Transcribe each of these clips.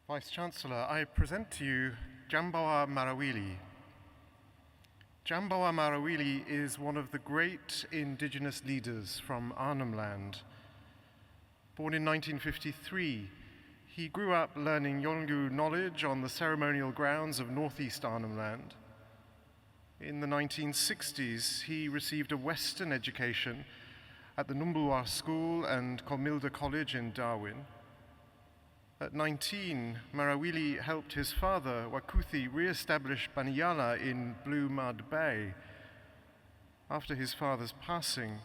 Vice-Chancellor, I present to you Djambawa Marawili. Djambawa Marawili is one of the great indigenous leaders from Arnhem Land. Born in 1953, he grew up learning Yolngu knowledge on the ceremonial grounds of northeast Arnhem Land. In the 1960s, he received a Western education at the Djambawa School and Comilda College in Darwin. At 19, Marawili helped his father, Wakuthi, re-establish Baniyala in Blue Mud Bay. After his father's passing,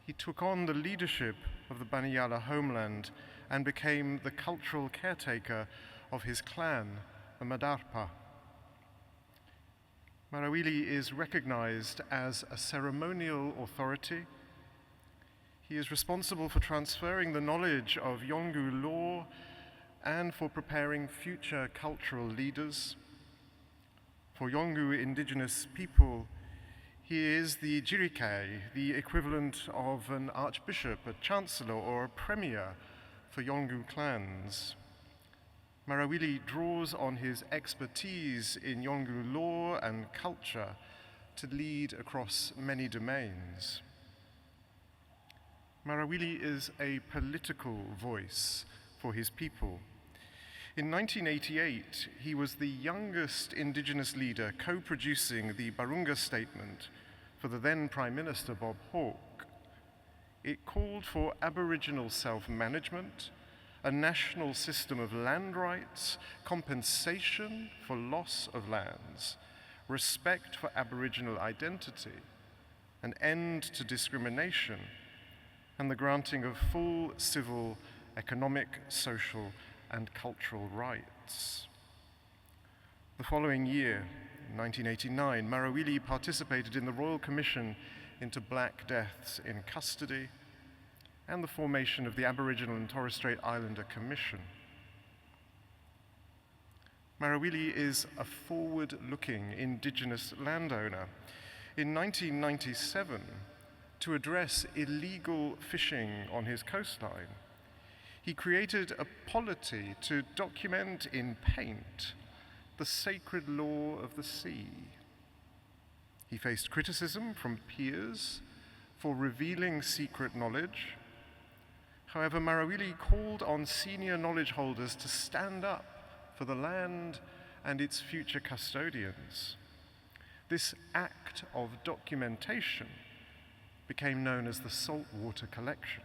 he took on the leadership of the Baniyala homeland and became the cultural caretaker of his clan, the Madarpa. Marawili is recognized as a ceremonial authority. He is responsible for transferring the knowledge of Yolngu law and for preparing future cultural leaders. For Yolngu indigenous people, he is the Jirikai, the equivalent of an archbishop, a chancellor, or a premier for Yolngu clans. Marawili draws on his expertise in Yolngu law and culture to lead across many domains. Marawili is a political voice for his people. In 1988, he was the youngest indigenous leader co-producing the Barunga Statement for the then Prime Minister Bob Hawke. It called for Aboriginal self-management, a national system of land rights, compensation for loss of lands, respect for Aboriginal identity, an end to discrimination, and the granting of full civil, economic, social, and cultural rights. The following year, in 1989, Marawili participated in the Royal Commission into Black Deaths in Custody and the formation of the Aboriginal and Torres Strait Islander Commission. Marawili is a forward-looking Indigenous landowner. In 1997, to address illegal fishing on his coastline, he created a polity to document in paint the sacred law of the sea. He faced criticism from peers for revealing secret knowledge. However, Marawili called on senior knowledge holders to stand up for the land and its future custodians. This act of documentation became known as the Saltwater Collection.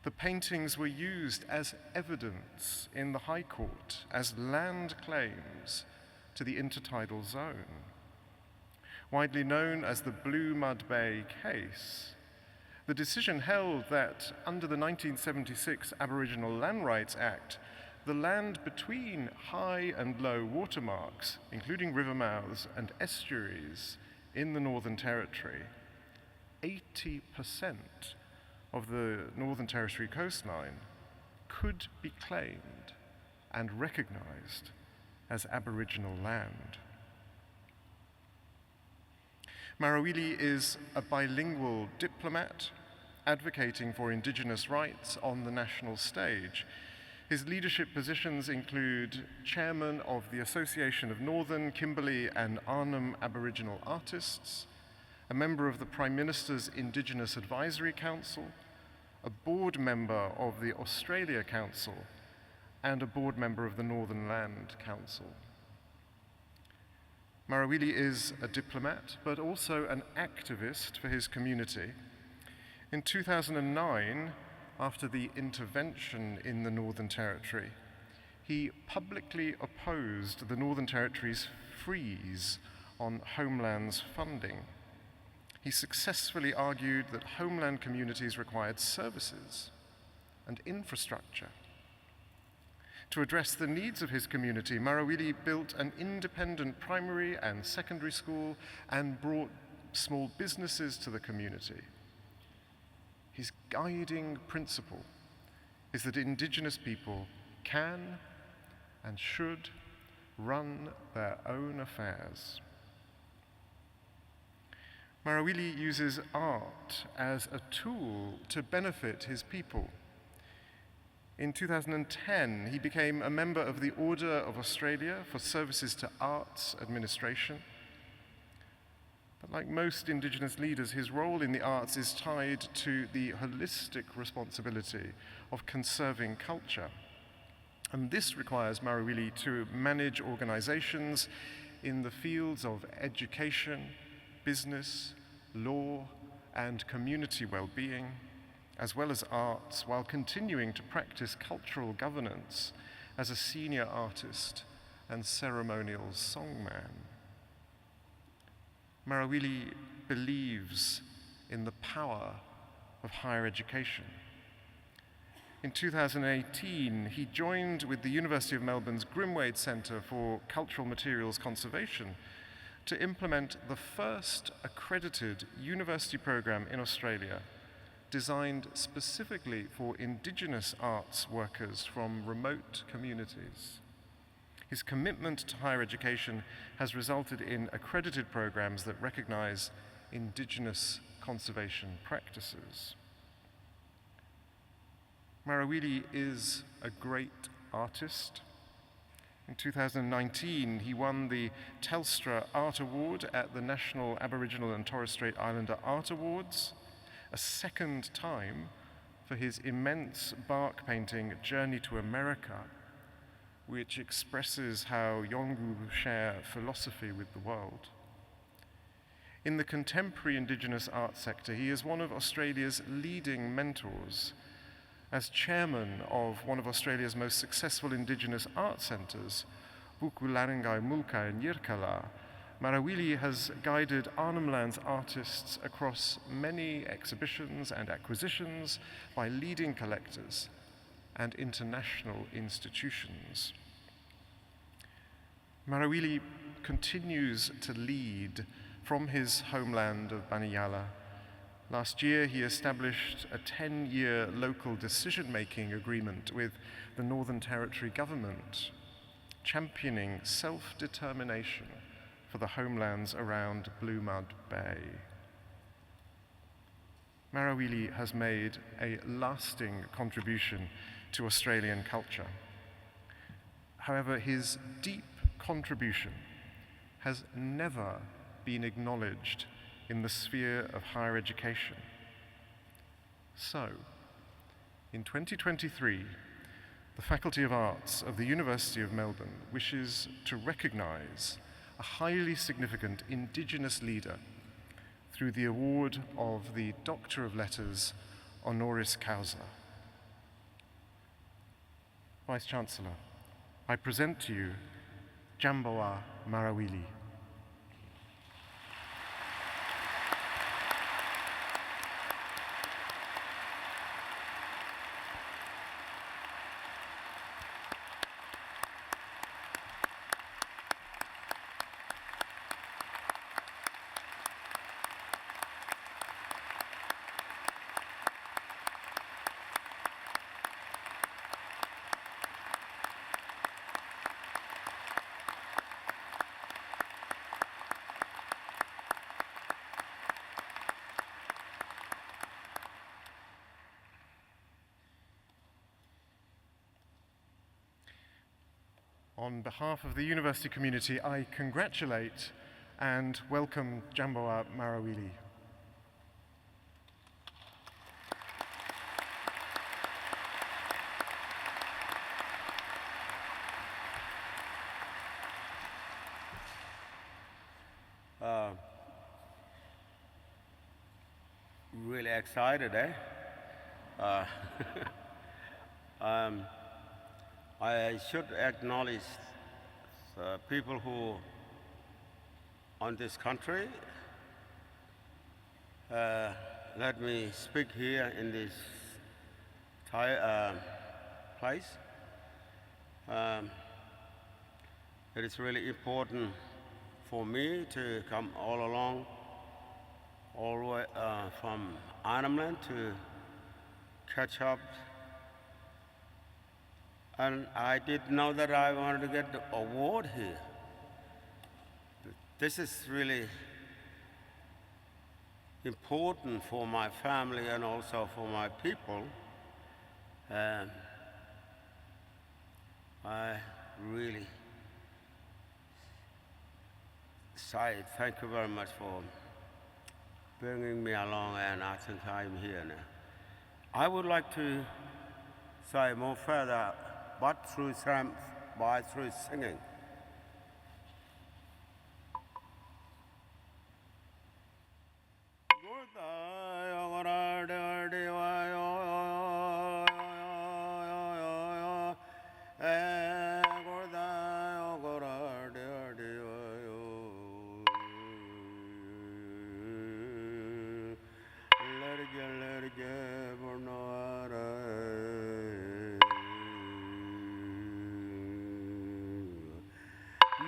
The paintings were used as evidence in the High Court as land claims to the intertidal zone. Widely known as the Blue Mud Bay case, the decision held that under the 1976 Aboriginal Land Rights Act, the land between high and low watermarks, including river mouths and estuaries in the Northern Territory, 80% of the Northern Territory coastline could be claimed and recognized as Aboriginal land. Marawili is a bilingual diplomat advocating for Indigenous rights on the national stage. His leadership positions include chairman of the Association of Northern, Kimberley and Arnhem Aboriginal Artists, a member of the Prime Minister's Indigenous Advisory Council, a board member of the Australia Council, and a board member of the Northern Land Council. Marawili is a diplomat, but also an activist for his community. In 2009, after the intervention in the Northern Territory, he publicly opposed the Northern Territory's freeze on Homeland's funding. He successfully argued that homeland communities required services and infrastructure. To address the needs of his community, Marawili built an independent primary and secondary school and brought small businesses to the community. His guiding principle is that Indigenous people can and should run their own affairs. Marawili uses art as a tool to benefit his people. In 2010, he became a member of the Order of Australia for services to arts administration. But like most Indigenous leaders, his role in the arts is tied to the holistic responsibility of conserving culture. And this requires Marawili to manage organizations in the fields of education, business, law, and community well-being, as well as arts, while continuing to practice cultural governance as a senior artist and ceremonial songman. Marawili believes in the power of higher education. In 2018, he joined with the University of Melbourne's Grimwade Centre for Cultural Materials Conservation to implement the first accredited university program in Australia designed specifically for Indigenous arts workers from remote communities. His commitment to higher education has resulted in accredited programs that recognize Indigenous conservation practices. Marawili is a great artist. In 2019, he won the Telstra Art Award at the National Aboriginal and Torres Strait Islander Art Awards, a second time for his immense bark painting Journey to America, which expresses how Yolngu share philosophy with the world. In the contemporary Indigenous art sector, he is one of Australia's leading mentors. As chairman of one of Australia's most successful Indigenous art centres, Vukularingai Mulka in Yirrkala, Marawili has guided Arnhem Land's artists across many exhibitions and acquisitions by leading collectors and international institutions. Marawili continues to lead from his homeland of Baniyala. Last year, he established a 10-year local decision-making agreement with the Northern Territory government, championing self-determination for the homelands around Blue Mud Bay. Marawili has made a lasting contribution to Australian culture. However, his deep contribution has never been acknowledged in the sphere of higher education. So, in 2023, the Faculty of Arts of the University of Melbourne wishes to recognise a highly significant Indigenous leader through the award of the Doctor of Letters Honoris Causa. Vice-Chancellor, I present to you Djambawa Marawili. On behalf of the university community, I congratulate and welcome Djambawa Marawili. Really excited, eh? I should acknowledge the people who on this country. Let me speak here in this place. It is really important for me to come all along, all the way from Arnhem Land to catch up. And I didn't know that I wanted to get the award here. This is really important for my family and also for my people. I really say thank you very much for bringing me along, and I think I'm here now. I would like to say more further, but through singing.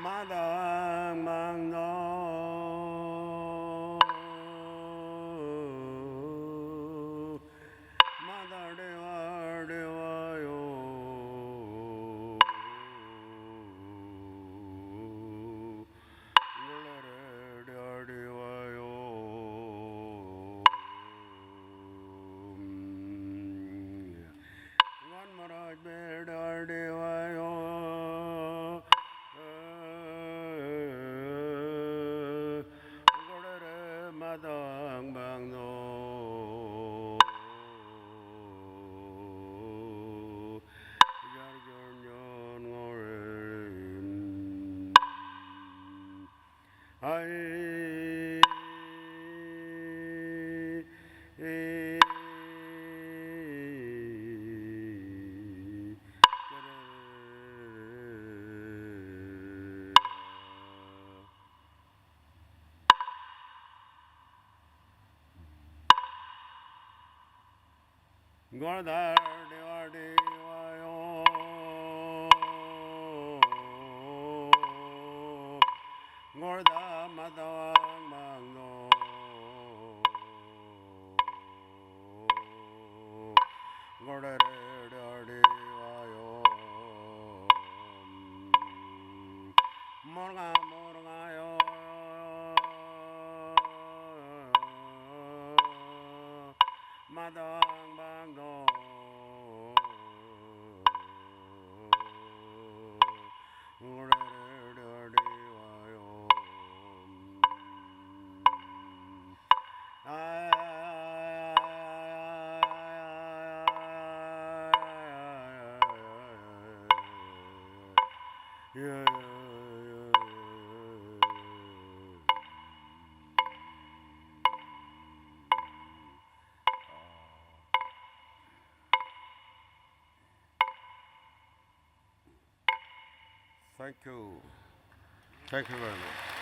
Madang mang no Mother deva yo deva yo One Maraj deva yo Madang bang no Gordar deva deva yo Gorda madawang mangno Gorda deva yo Morga morga yo Madang bang no Thank you. Thank you very much.